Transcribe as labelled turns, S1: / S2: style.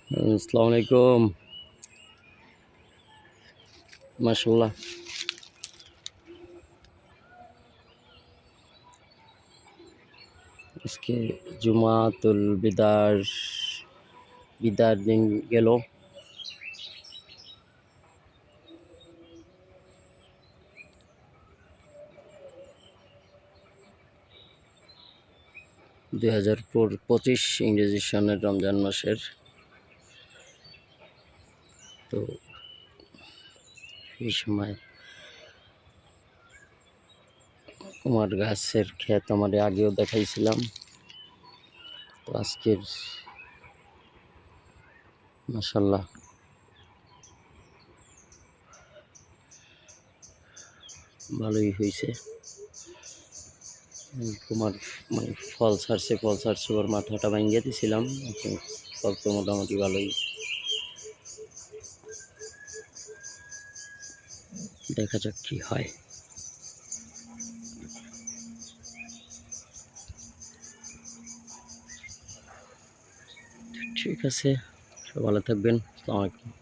S1: আসসালামু আলাইকুম। মাশাআল্লাহ, আজকে জুমাতুল বিদার দিন গেল। দুই 2025 ইংরেজি সনের রমজান মাসের। তো এই সময় কুমার গাছের ক্ষেত আমার আগেও দেখাইছিলাম। তো আজকের মাশাআল্লাহ ভালোই হয়েছে। কুমার ফল ছাড়ছে ওর মাথাটা ভাঙিয়ে দিয়েছিলাম। এখন ফল তো মোটামুটি ভালোই, দেখা যাক কি হয়। ঠিক আছে, সব ভালো থাকবেন। আসসালামু আলাইকুম।